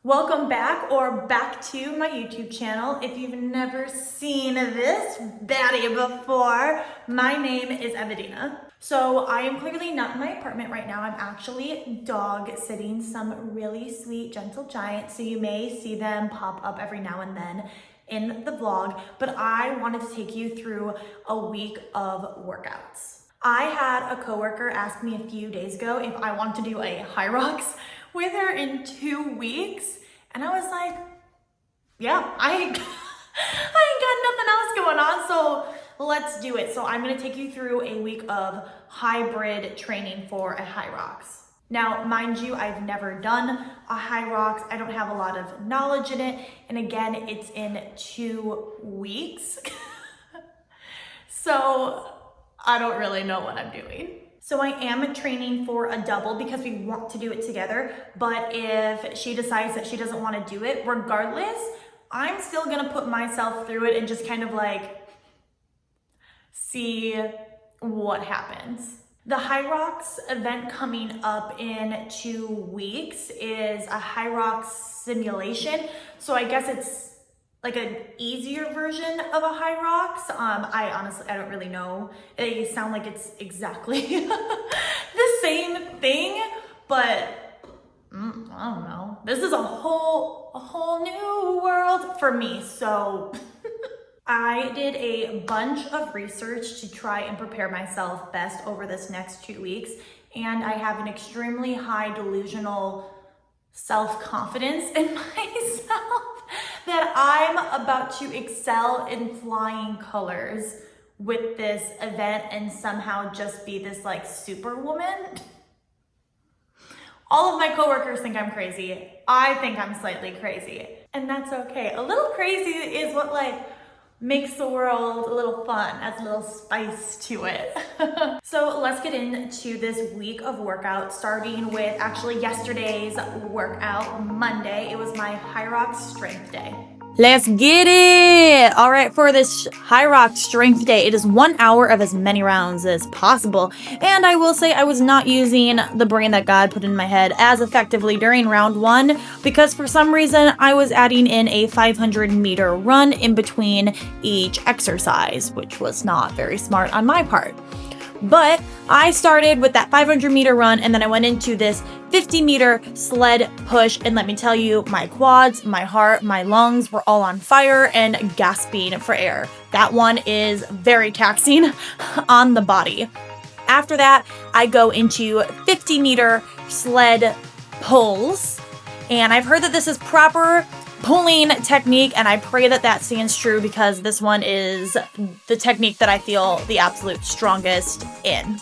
Welcome back to my YouTube channel. If you've never seen this baddie before, my name is Evedina. So I am clearly not in my apartment right now. I'm actually dog sitting some really sweet, gentle giants. So you may see them pop up every now and then in the vlog, but I wanted to take you through a week of workouts. I had a coworker ask me a few days ago if I wanted to do a Hyrox with her in 2 weeks, and I was like, yeah, I ain't got nothing else going on, so let's do it. So I'm gonna take you through a week of hybrid training for a Hyrox. Now, mind you, I've never done a Hyrox. I don't have a lot of knowledge in it, and again, it's in 2 weeks. So I don't really know what I'm doing. So I am training for a double because we want to do it together, but if she decides that she doesn't want to do it, regardless, I'm still gonna put myself through it and just kind of like see what happens. The Hyrox event coming up in 2 weeks is a Hyrox simulation. So I guess it's like an easier version of a Hyrox. I honestly don't really know. They sound like it's exactly the same thing, but I don't know. This is a whole new world for me. So I did a bunch of research to try and prepare myself best over this next 2 weeks, and I have an extremely high delusional self-confidence in myself that I'm about to excel in flying colors with this event and somehow just be this like superwoman. All of my coworkers think I'm crazy. I think I'm slightly crazy, and that's okay. A little crazy is what like makes the world a little fun, adds a little spice to it. So let's get into this week of workout, starting with actually yesterday's workout, Monday. It was my Hyrox strength day. Let's get it! All right, for this Hyrox strength day, it is 1 hour of as many rounds as possible. And I will say I was not using the brain that God put in my head as effectively during round 1 because for some reason I was adding in a 500-meter run in between each exercise, which was not very smart on my part. But I started with that 500-meter run, and then I went into this 50-meter sled push, and let me tell you, my quads, my heart, my lungs were all on fire and gasping for air. That one is very taxing on the body. After that, I go into 50-meter sled pulls, and I've heard that this is proper pulling technique, and I pray that that stands true because this one is the technique that I feel the absolute strongest in.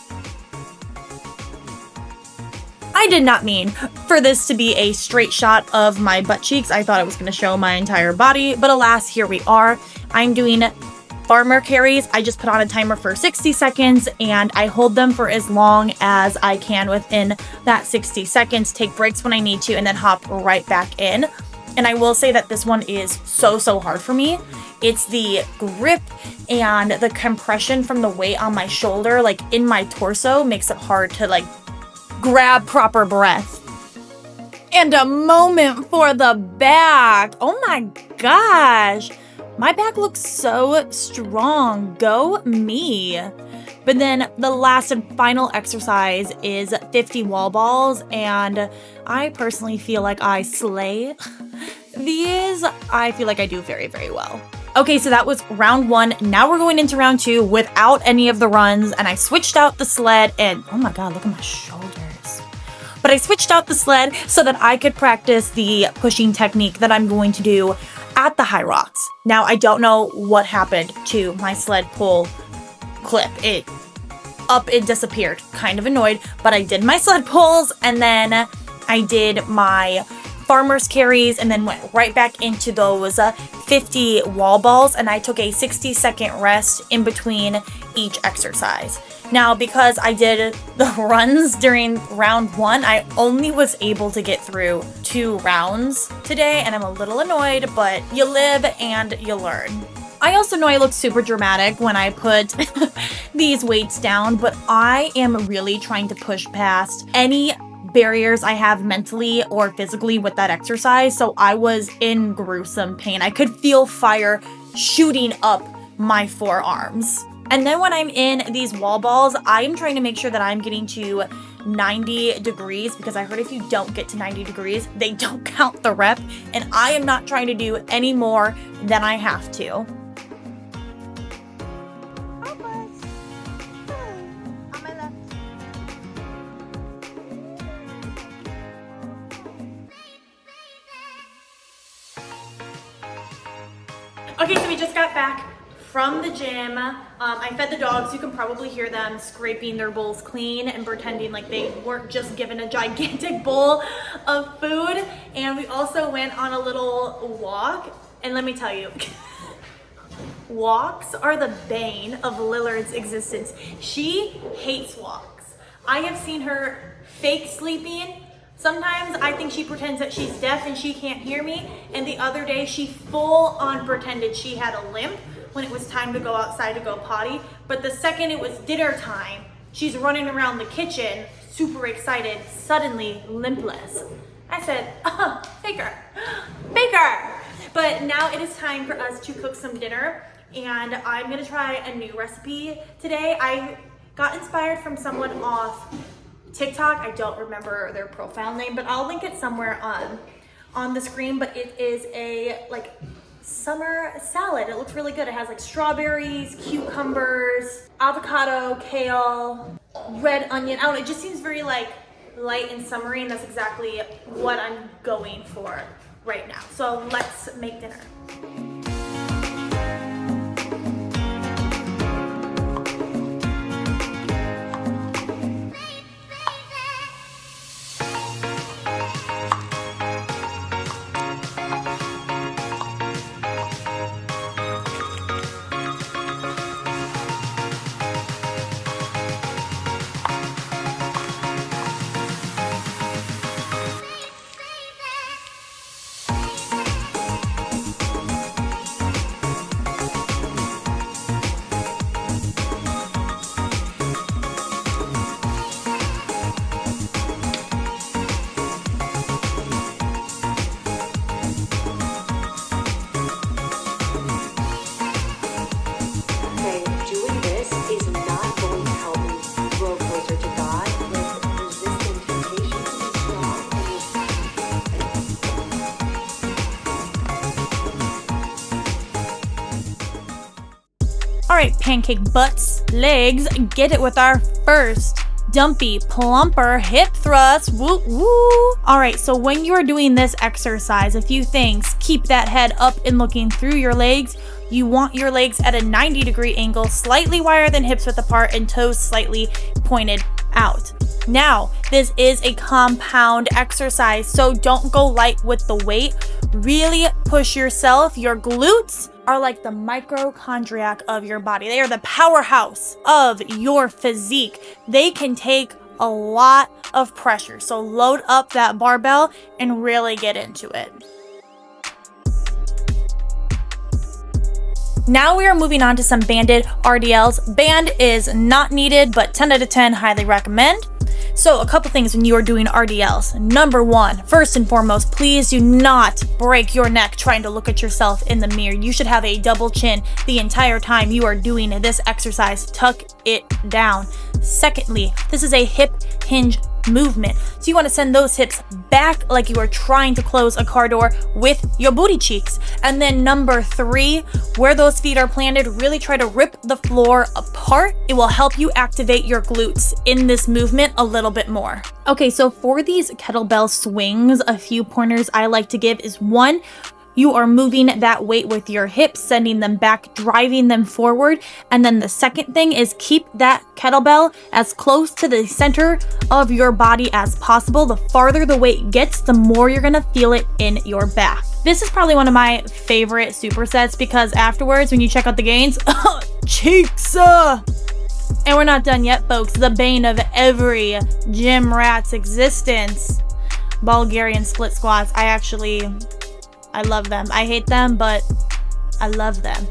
I did not mean for this to be a straight shot of my butt cheeks. I thought it was going to show my entire body, but alas, here we are. I'm doing farmer carries. I just put on a timer for 60 seconds and I hold them for as long as I can within that 60 seconds, take breaks when I need to, and then hop right back in. And I will say that this one is so hard for me. It's the grip and the compression from the weight on my shoulder, like in my torso, makes it hard to like grab proper breath. And a moment for the back. Oh my gosh. My back looks so strong. Go me. But then the last and final exercise is 50 wall balls, and I personally feel like I slay these. I feel like I do very well. Okay, so that was round 1. Now we're going into round 2 without any of the runs, and I switched out the sled, and oh my god, look at my shoulders. But I switched out the sled so that I could practice the pushing technique that I'm going to do at the Hyrox. Now, I don't know what happened to my sled pull clip. It disappeared. Kind of annoyed, but I did my sled pulls, and then I did my farmer's carries, and then went right back into those 50 wall balls, and I took a 60-second rest in between each exercise. Now, because I did the runs during round 1, I only was able to get through 2 rounds today, and I'm a little annoyed, but you live and you learn. I also know I look super dramatic when I put these weights down, but I am really trying to push past any barriers I have mentally or physically with that exercise. So I was in gruesome pain. I could feel fire shooting up my forearms. And then when I'm in these wall balls, I'm trying to make sure that I'm getting to 90 degrees, because I heard if you don't get to 90 degrees, they don't count the rep. And I am not trying to do any more than I have to. Okay, so we just got back from the gym. I fed the dogs. You can probably hear them scraping their bowls clean and pretending like they weren't just given a gigantic bowl of food. And we also went on a little walk. And let me tell you, walks are the bane of Lillard's existence. She hates walks. I have seen her fake sleeping. Sometimes I think she pretends that she's deaf and she can't hear me. And the other day she full on pretended she had a limp when it was time to go outside to go potty. But the second it was dinner time, she's running around the kitchen, super excited, suddenly limpless. I said, Baker. But now it is time for us to cook some dinner. And I'm gonna try a new recipe today. I got inspired from someone off TikTok. I don't remember their profile name, but I'll link it somewhere on the screen. But it is a like summer salad. It looks really good. It has like strawberries, cucumbers, avocado, kale, red onion. I don't know, it just seems very like light and summery, and that's exactly what I'm going for right now. So let's make dinner. All right, pancake butts, legs, get it with our first dumpy, plumper hip thrust. Woo, woo. All right, so when you're doing this exercise, a few things. Keep that head up and looking through your legs. You want your legs at a 90-degree angle, slightly wider than hips width apart, and toes slightly pointed out. Now, this is a compound exercise, so don't go light with the weight. Really push yourself. Your glutes are like the mitochondria of your body. They are the powerhouse of your physique. They can take a lot of pressure. So load up that barbell and really get into it. Now we are moving on to some banded RDLs. Band is not needed, but 10 out of 10, highly recommend. So a couple things when you are doing RDLs. Number one, first and foremost, please do not break your neck trying to look at yourself in the mirror. You should have a double chin the entire time you are doing this exercise. Tuck it down. Secondly, this is a hip hinge movement. So you want to send those hips back like you are trying to close a car door with your booty cheeks. And then number three, where those feet are planted, really try to rip the floor apart. It will help you activate your glutes in this movement a little bit more. Okay, so for these kettlebell swings, a few pointers I like to give is one, you are moving that weight with your hips, sending them back, driving them forward. And then the second thing is keep that kettlebell as close to the center of your body as possible. The farther the weight gets, the more you're gonna feel it in your back. This is probably one of my favorite supersets because afterwards, when you check out the gains, cheeks! And we're not done yet, folks. The bane of every gym rat's existence, Bulgarian split squats. I love them. I hate them, but I love them.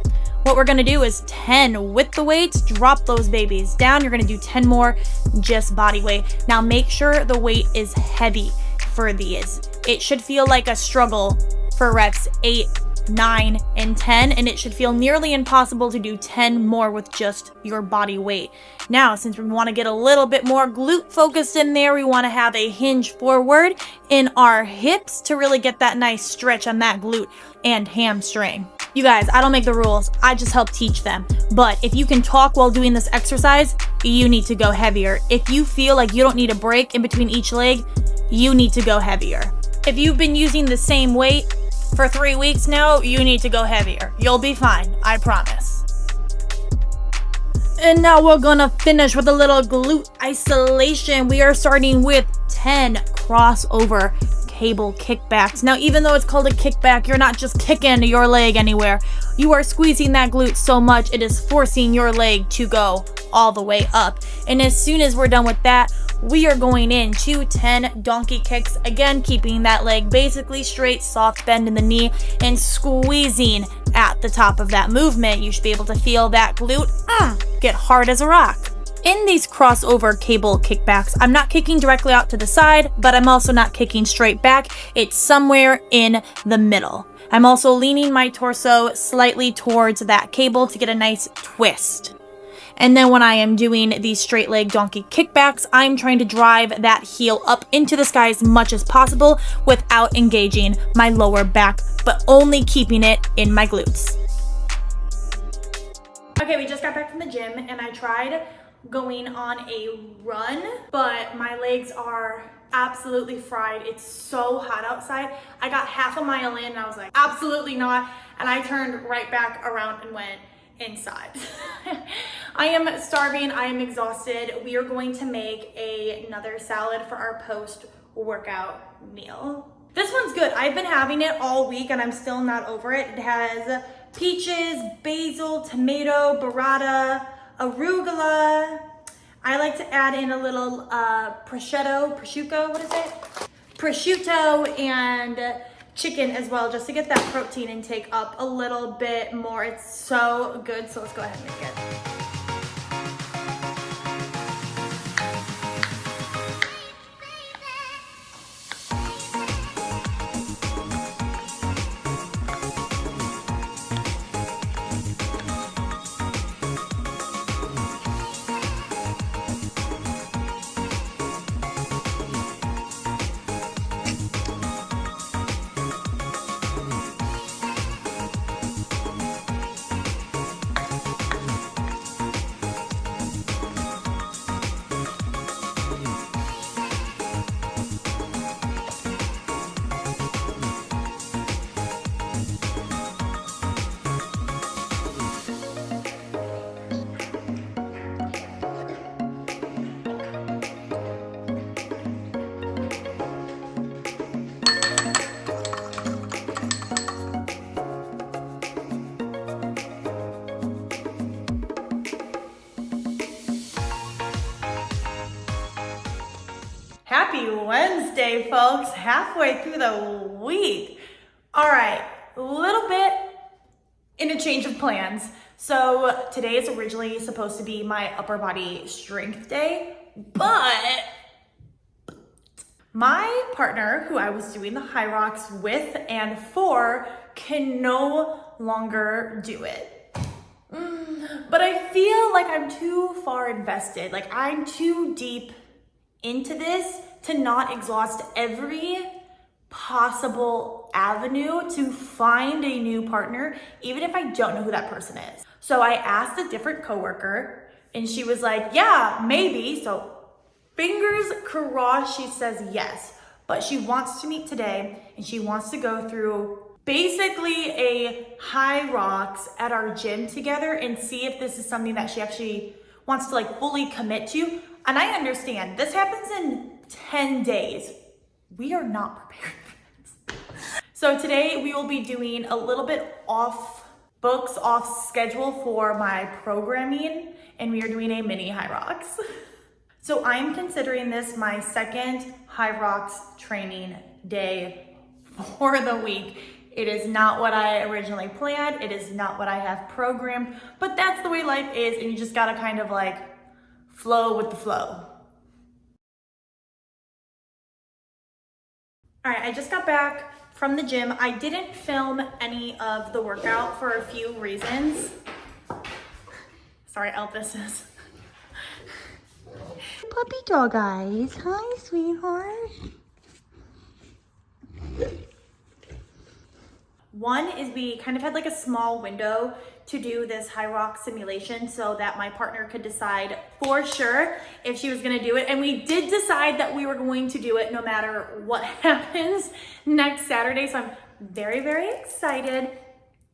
What we're gonna do is 10 with the weights, drop those babies down. You're gonna do 10 more, just body weight. Now make sure the weight is heavy for these. It should feel like a struggle for reps 8, 9, and 10, and it should feel nearly impossible to do 10 more with just your body weight. Now, since we want to get a little bit more glute focused in there, we want to have a hinge forward in our hips to really get that nice stretch on that glute and hamstring. You guys, I don't make the rules, I just help teach them. But if you can talk while doing this exercise, you need to go heavier. If you feel like you don't need a break in between each leg, you need to go heavier. If you've been using the same weight for 3 weeks now, you need to go heavier. You'll be fine, I promise. And now we're gonna finish with a little glute isolation. We are starting with 10 crossover cable kickbacks. Now, even though it's called a kickback, you're not just kicking your leg anywhere. You are squeezing that glute so much, it is forcing your leg to go all the way up. And as soon as we're done with that, we are going into 10 donkey kicks, again keeping that leg basically straight, soft bend in the knee, and squeezing at the top of that movement. You should be able to feel that glute get hard as a rock. In these crossover cable kickbacks, I'm not kicking directly out to the side, but I'm also not kicking straight back. It's somewhere in the middle. I'm also leaning my torso slightly towards that cable to get a nice twist. And then when I am doing these straight leg donkey kickbacks, I'm trying to drive that heel up into the sky as much as possible without engaging my lower back, but only keeping it in my glutes. Okay, we just got back from the gym and I tried going on a run, but my legs are absolutely fried. It's so hot outside. I got half a mile in and I was like, absolutely not. And I turned right back around and went inside. I am starving. I am exhausted. We are going to make another salad for our post-workout meal. This one's good. I've been having it all week and I'm still not over it. It has peaches, basil, tomato, burrata, arugula. I like to add in a little prosciutto, what is it? Prosciutto and chicken as well, just to get that protein intake up a little bit more. It's so good, so let's go ahead and make it. Happy Wednesday, folks. Halfway through the week. All right, a little bit in a change of plans. So today is originally supposed to be my upper body strength day, but my partner, who I was doing the Hyrox with and for, can no longer do it. But I feel like I'm too far invested. Like I'm too deep into this to not exhaust every possible avenue to find a new partner, even if I don't know who that person is. So I asked a different coworker and she was like, yeah, maybe. So fingers crossed she says yes, but she wants to meet today and she wants to go through basically a Hyrox at our gym together and see if this is something that she actually wants to like fully commit to. And I understand this happens in 10 days. We are not prepared for this. So today we will be doing a little bit off books, off schedule for my programming, and we are doing a mini Hyrox. So I'm considering this my second Hyrox training day for the week. It is not what I originally planned. It is not what I have programmed, but that's the way life is, and you just gotta kind of like flow with the flow. All right, I just got back from the gym. I didn't film any of the workout for a few reasons. Sorry, Elvis is. Puppy dog eyes. Hi, sweetheart. One is we kind of had like a small window to do this Hyrox simulation so that my partner could decide for sure if she was gonna do it. And we did decide that we were going to do it no matter what happens next Saturday. So I'm very, very excited.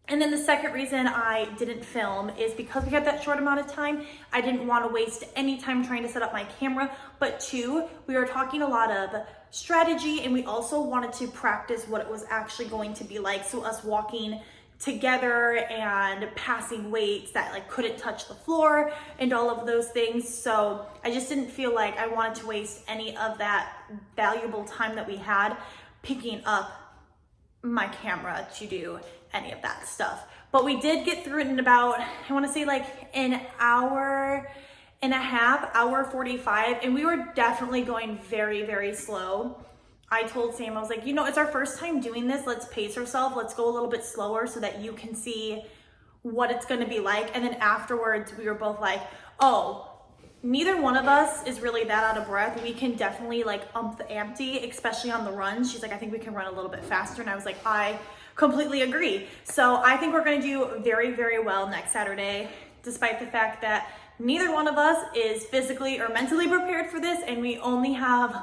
And then the second reason I didn't film is because we had that short amount of time. I didn't want to waste any time trying to set up my camera, but two, we were talking a lot of strategy and we also wanted to practice what it was actually going to be like. So us walking together and passing weights that like couldn't touch the floor and all of those things. So I just didn't feel like I wanted to waste any of that valuable time that we had picking up my camera to do any of that stuff. But we did get through it in about, I want to say like an hour and a half, hour 45, and we were definitely going very, very slow. I told Sam, I was like, you know, it's our first time doing this. Let's pace ourselves. Let's go a little bit slower so that you can see what it's going to be like. And then afterwards, we were both like, oh, neither one of us is really that out of breath. We can definitely like ump the ante, especially on the runs. She's like, I think we can run a little bit faster. And I was like, I completely agree. So I think we're going to do very, very well next Saturday, despite the fact that neither one of us is physically or mentally prepared for this. And we only have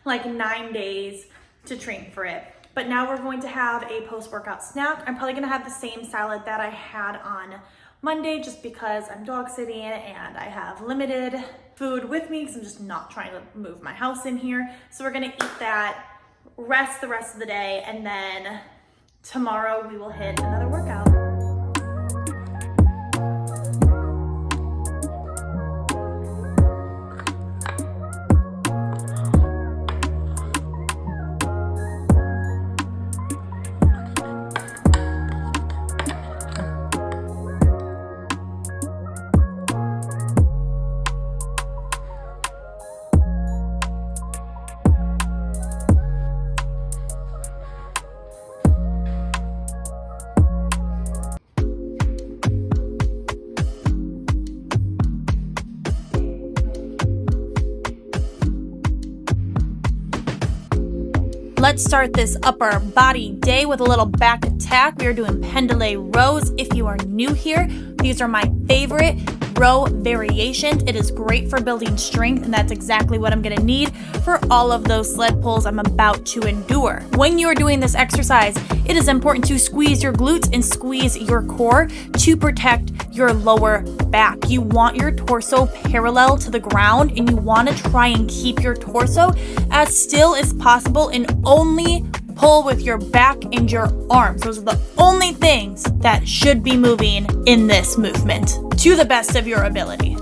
like 9 days to train for it. But now we're going to have a post-workout snack. I'm probably gonna have the same salad that I had on Monday just because I'm dog sitting and I have limited food with me because I'm just not trying to move my house in here. So we're gonna eat that, rest the rest of the day, and then tomorrow we will hit another workout. Let's start this upper body day with a little back attack. We are doing pendlay rows. If you are new here, these are my favorite row variations. It is great for building strength, and that's exactly what I'm gonna need for all of those sled pulls I'm about to endure. When you are doing this exercise, it is important to squeeze your glutes and squeeze your core to protect your lower back. You want your torso parallel to the ground, and you want to try and keep your torso as still as possible and only pull with your back and your arms. Those are the only things that should be moving in this movement to the best of your ability.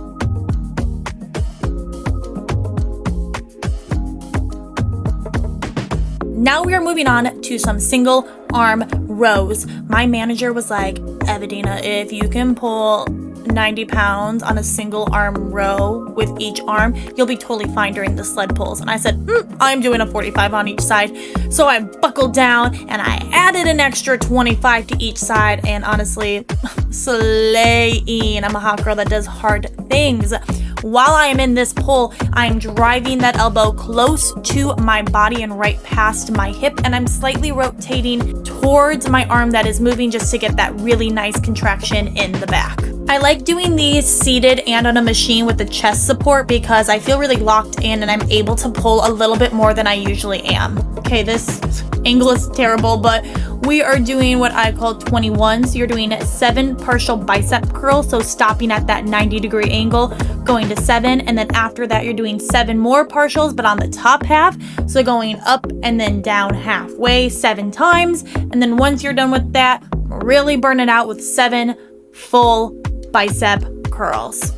Now we are moving on to some single arm rows. My manager was like, Evidina, if you can pull 90 pounds on a single arm row with each arm, you'll be totally fine during the sled pulls. And I said, I'm doing a 45 on each side. So I buckled down and I added an extra 25 to each side. And honestly, slaying. I'm a hot girl that does hard things. While I am in this pull, I'm driving that elbow close to my body and right past my hip, and I'm slightly rotating towards my arm that is moving just to get that really nice contraction in the back. I like doing these seated and on a machine with the chest support because I feel really locked in and I'm able to pull a little bit more than I usually am. Okay, this angle is terrible, but we are doing what I call 21s. You're doing 7 partial bicep curls, so stopping at that 90-degree angle, going to 7, and then after that you're doing 7 more partials, but on the top half, so going up and then down halfway 7 times, and then once you're done with that, really burn it out with 7 full bicep curls.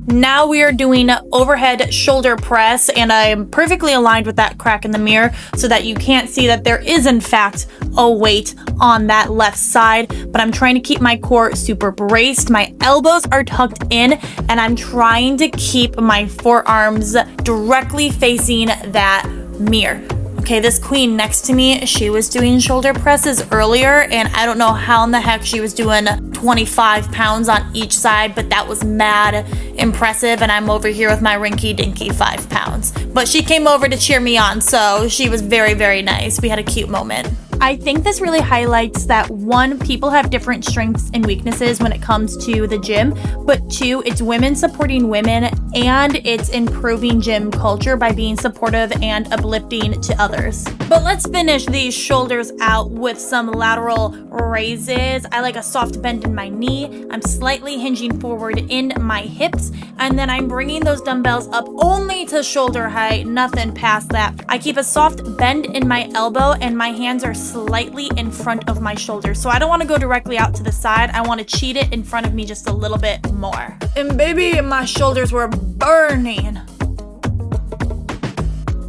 Now we are doing overhead shoulder press, and I'm perfectly aligned with that crack in the mirror so that you can't see that there is in fact a weight on that left side, but I'm trying to keep my core super braced. My elbows are tucked in, and I'm trying to keep my forearms directly facing that mirror. Okay, this queen next to me, she was doing shoulder presses earlier, and I don't know how in the heck she was doing 25 pounds on each side, but that was mad impressive, and I'm over here with my rinky-dinky 5 pounds. But she came over to cheer me on, so she was very, very nice. We had a cute moment. I think this really highlights that, one, people have different strengths and weaknesses when it comes to the gym, but two, it's women supporting women, and it's improving gym culture by being supportive and uplifting to others. But let's finish these shoulders out with some lateral raises. I like a soft bend in my knee. I'm slightly hinging forward in my hips, and then I'm bringing those dumbbells up only to shoulder height, nothing past that. I keep a soft bend in my elbow, and my hands are slightly in front of my shoulders. So I don't want to go directly out to the side. I want to cheat it in front of me just a little bit more. And baby, my shoulders were burning.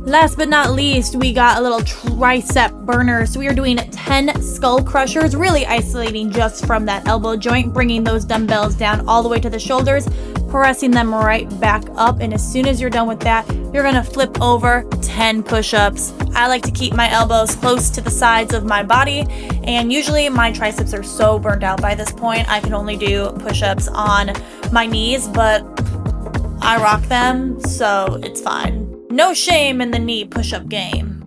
Last but not least, we got a little tricep burner. So we are doing 10 skull crushers, really isolating just from that elbow joint, bringing those dumbbells down all the way to the shoulders, pressing them right back up. And as soon as you're done with that, you're gonna flip over 10 push-ups. I like to keep my elbows close to the sides of my body, and usually my triceps are so burned out by this point, I can only do push-ups on my knees, but I rock them, so it's fine. No shame in the knee push-up game.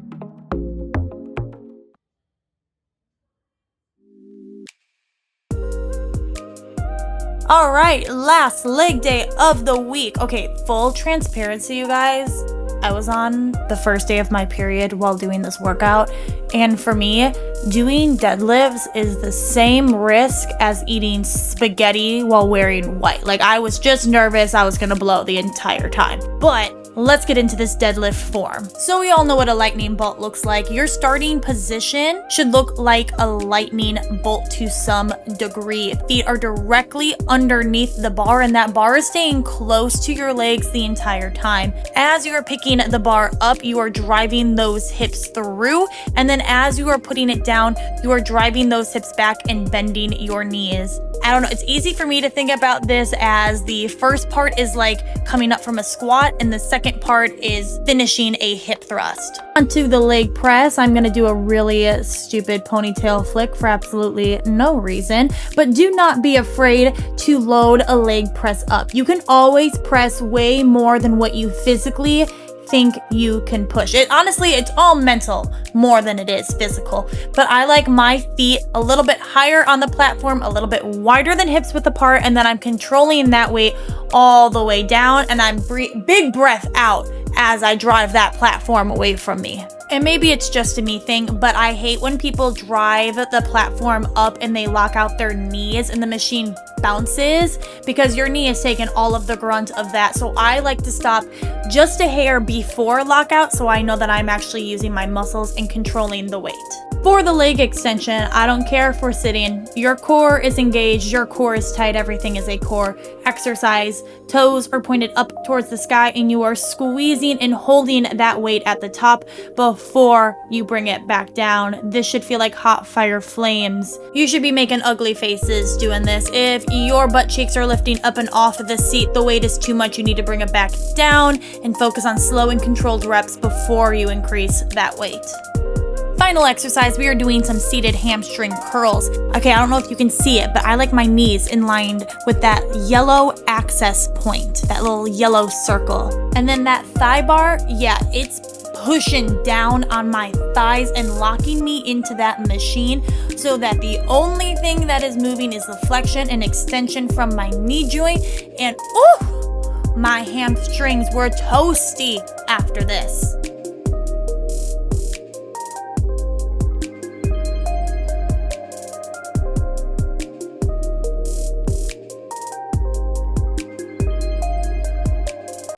All right, last leg day of the week. Okay, full transparency, you guys. I was on the first day of my period while doing this workout, and for me, doing deadlifts is the same risk as eating spaghetti while wearing white. Like, I was just nervous I was gonna blow the entire time. But let's get into this deadlift form. So we all know what a lightning bolt looks like. Your starting position should look like a lightning bolt to some degree. Feet are directly underneath the bar, and that bar is staying close to your legs the entire time. As you are picking the bar up, you are driving those hips through, and then as you are putting it down, you are driving those hips back and bending your knees. I don't know, it's easy for me to think about this as the first part is like coming up from a squat, and the second part is finishing a hip thrust. Onto the leg press, I'm gonna do a really stupid ponytail flick for absolutely no reason, but do not be afraid to load a leg press up. You can always press way more than what you physically think you can push. Honestly, it's all mental more than it is physical, but I like my feet a little bit higher on the platform, a little bit wider than hips width apart, and then I'm controlling that weight all the way down, and I'm big breath out as I drive that platform away from me. And maybe it's just a me thing, but I hate when people drive the platform up and they lock out their knees and the machine bounces, because your knee is taking all of the grunt of that. So I like to stop just a hair before lockout, so I know that I'm actually using my muscles and controlling the weight. For the leg extension, I don't care if we're sitting. Your core is engaged, your core is tight, everything is a core exercise. Toes are pointed up towards the sky, and you are squeezing and holding that weight at the top before you bring it back down. This should feel like hot fire flames. You should be making ugly faces doing this. If your butt cheeks are lifting up and off of the seat, the weight is too much, you need to bring it back down and focus on slow and controlled reps before you increase that weight. Final exercise, we are doing some seated hamstring curls. Okay, I don't know if you can see it, but I like my knees in line with that yellow access point, that little yellow circle. And then that thigh bar, yeah, it's pushing down on my thighs and locking me into that machine so that the only thing that is moving is the flexion and extension from my knee joint. And ooh, my hamstrings were toasty after this.